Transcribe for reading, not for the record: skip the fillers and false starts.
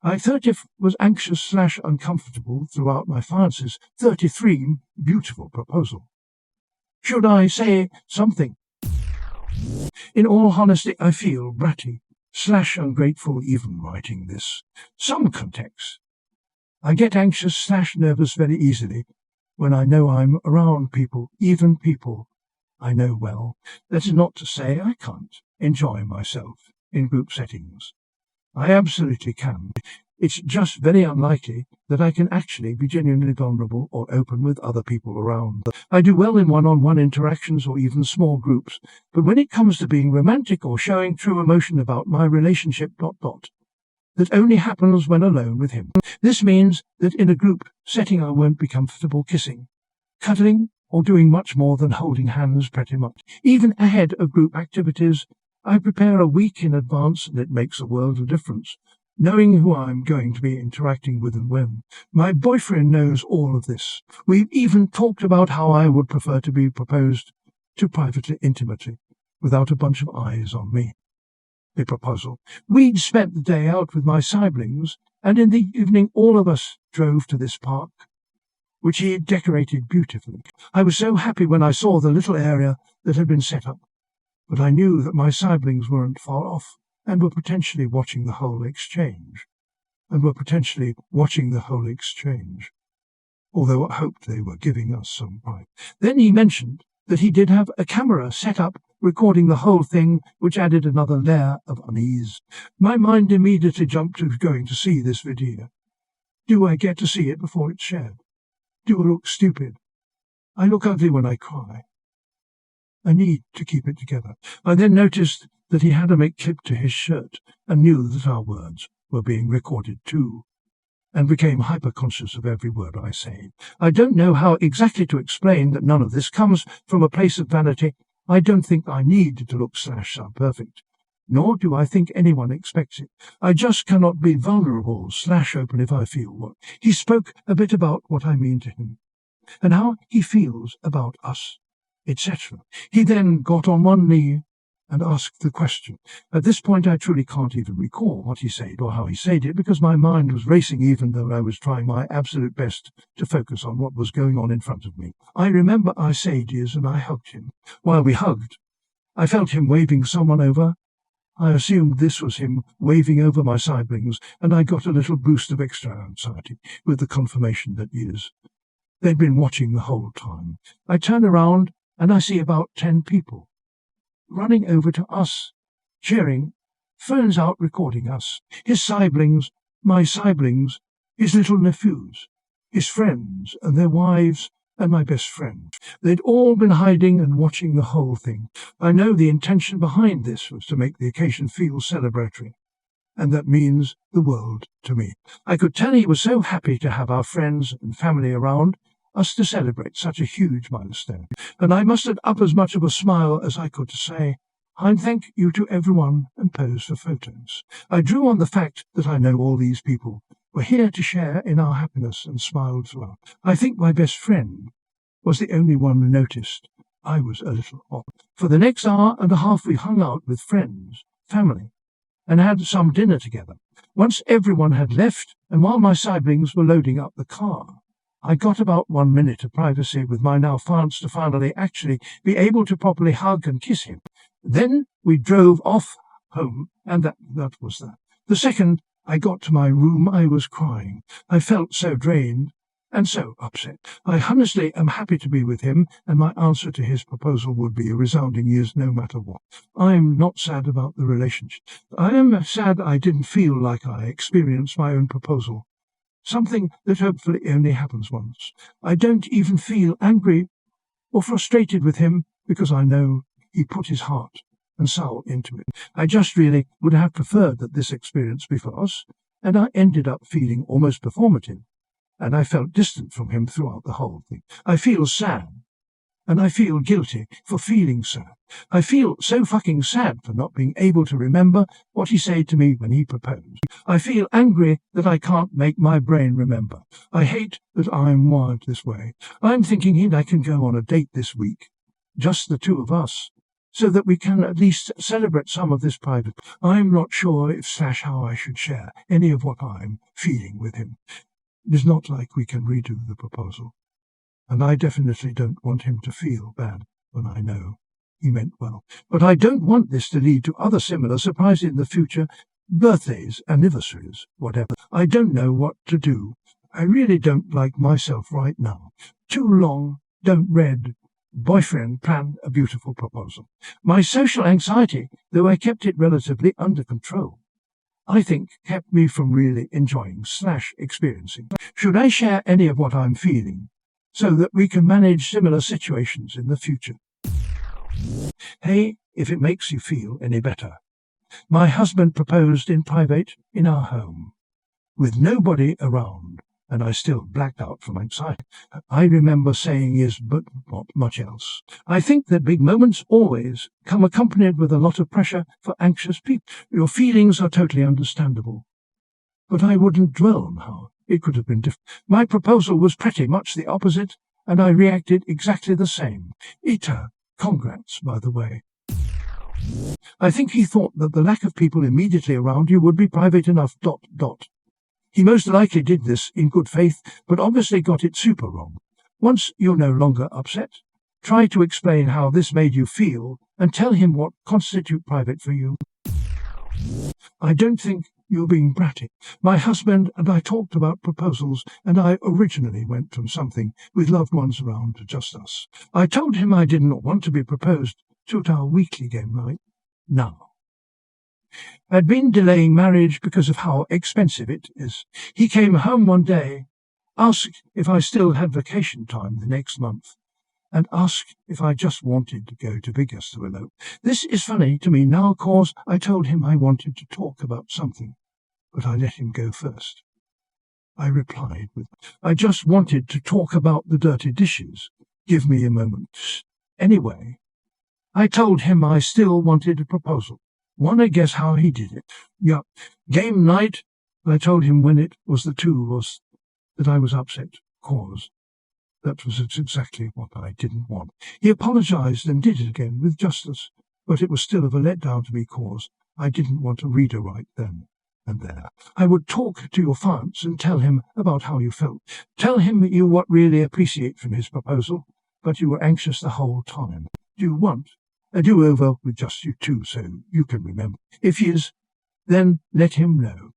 I 30 was anxious/uncomfortable throughout my fiance's 33 beautiful proposal. Should I say something? In all honesty, I feel bratty/ungrateful even writing this. Some context. I get anxious/nervous very easily when I know I'm around people, even people I know well. That is not to say I can't enjoy myself in group settings. I absolutely can. It's just very unlikely that I can actually be genuinely vulnerable or open with other people around. I do well in one-on-one interactions or even small groups, but when it comes to being romantic or showing true emotion about my relationship ... that only happens when alone with him. This means that in a group setting I won't be comfortable kissing, cuddling, or doing much more than holding hands pretty much. Even ahead of group activities, I prepare a week in advance, and it makes a world of difference, knowing who I'm going to be interacting with and when. My boyfriend knows all of this. We've even talked about how I would prefer to be proposed to privately, intimately, without a bunch of eyes on me. The proposal. We'd spent the day out with my siblings, and in the evening all of us drove to this park, which he had decorated beautifully. I was so happy when I saw the little area that had been set up, but I knew that my siblings weren't far off and were potentially watching the whole exchange. Although I hoped they were giving us some pride. Then he mentioned that he did have a camera set up recording the whole thing, which added another layer of unease. My mind immediately jumped to going to see this video. Do I get to see it before it's shared? Do I look stupid? I look ugly when I cry. I need to keep it together. I then noticed that he had a make clip to his shirt and knew that our words were being recorded too, and became hyper-conscious of every word I say. I don't know how exactly to explain that none of this comes from a place of vanity. I don't think I need to look /sound perfect, nor do I think anyone expects it. I just cannot be vulnerable/open if I feel what. He spoke a bit about what I mean to him, and how he feels about us, etc. He then got on one knee and asked the question. At this point I truly can't even recall what he said or how he said it, because my mind was racing even though I was trying my absolute best to focus on what was going on in front of me. I remember I said yes, and I hugged him. While we hugged, I felt him waving someone over. I assumed this was him waving over my siblings, and I got a little boost of extra anxiety with the confirmation that yes, they'd been watching the whole time. I turn around and I see about 10 people running over to us, cheering, phones out recording us, his siblings, my siblings, his little nephews, his friends and their wives, and my best friend. They'd all been hiding and watching the whole thing. I know the intention behind this was to make the occasion feel celebratory, and that means the world to me. I could tell he was so happy to have our friends and family around us to celebrate such a huge milestone, and I mustered up as much of a smile as I could to say, "And thank you to everyone," and pose for photos. I drew on the fact that I know all these people were here to share in our happiness and smiled throughout. I think my best friend was the only one who noticed I was a little off. For the next hour and a half we hung out with friends, family, and had some dinner together. Once everyone had left, and while my siblings were loading up the car, I got about 1 minute of privacy with my now fiancé to finally actually be able to properly hug and kiss him. Then we drove off home, and that was that. The second I got to my room, I was crying. I felt so drained and so upset. I honestly am happy to be with him, and my answer to his proposal would be a resounding yes no matter what. I'm not sad about the relationship. I am sad I didn't feel like I experienced my own proposal. Something that hopefully only happens once. I don't even feel angry or frustrated with him, because I know he put his heart and soul into it. I just really would have preferred that this experience be for us, and I ended up feeling almost performative, and I felt distant from him throughout the whole thing. I feel sad, and I feel guilty for feeling sad. I feel so fucking sad for not being able to remember what he said to me when he proposed. I feel angry that I can't make my brain remember. I hate that I'm wired this way. I'm thinking I can go on a date this week, just the two of us, so that we can at least celebrate some of this private. I'm not sure if / how I should share any of what I'm feeling with him. It is not like we can redo the proposal, and I definitely don't want him to feel bad when I know he meant well. But I don't want this to lead to other similar surprises in the future, birthdays, anniversaries, whatever. I don't know what to do. I really don't like myself right now. Too long, don't read. Boyfriend planned a beautiful proposal. My social anxiety, though I kept it relatively under control, I think kept me from really enjoying / experiencing. Should I share any of what I'm feeling so that we can manage similar situations in the future? Hey, if it makes you feel any better, my husband proposed in private in our home, with nobody around, and I still blacked out from anxiety. I remember saying yes, but not much else. I think that big moments always come accompanied with a lot of pressure for anxious people. Your feelings are totally understandable, but I wouldn't dwell on how it could have been different. My proposal was pretty much the opposite, and I reacted exactly the same. Congrats, by the way. I think he thought that the lack of people immediately around you would be private enough. He most likely did this in good faith, but obviously got it super wrong. Once you're no longer upset, try to explain how this made you feel and tell him what constitutes private for you. I don't think you're being bratty. My husband and I talked about proposals, and I originally went from something with loved ones around to just us. I told him I didn't want to be proposed to at our weekly game night now. I'd been delaying marriage because of how expensive it is. He came home one day, asked if I still had vacation time the next month, and asked if I just wanted to go to Vegas to elope. This is funny to me now, cause I told him I wanted to talk about something, but I let him go first. I replied with, I just wanted to talk about the dirty dishes. Give me a moment. Anyway, I told him I still wanted a proposal. Wanna guess how he did it? Yeah, game night. I told him when it was the two of us that I was upset, cause that was exactly what I didn't want. He apologized and did it again with justice, but it was still of a letdown to me, cause I didn't want a reader right then and there. I would talk to your fiance and tell him about how you felt. Tell him you what really appreciate from his proposal, but you were anxious the whole time. Do you want a do-over with just you two so you can remember? If he is, then let him know.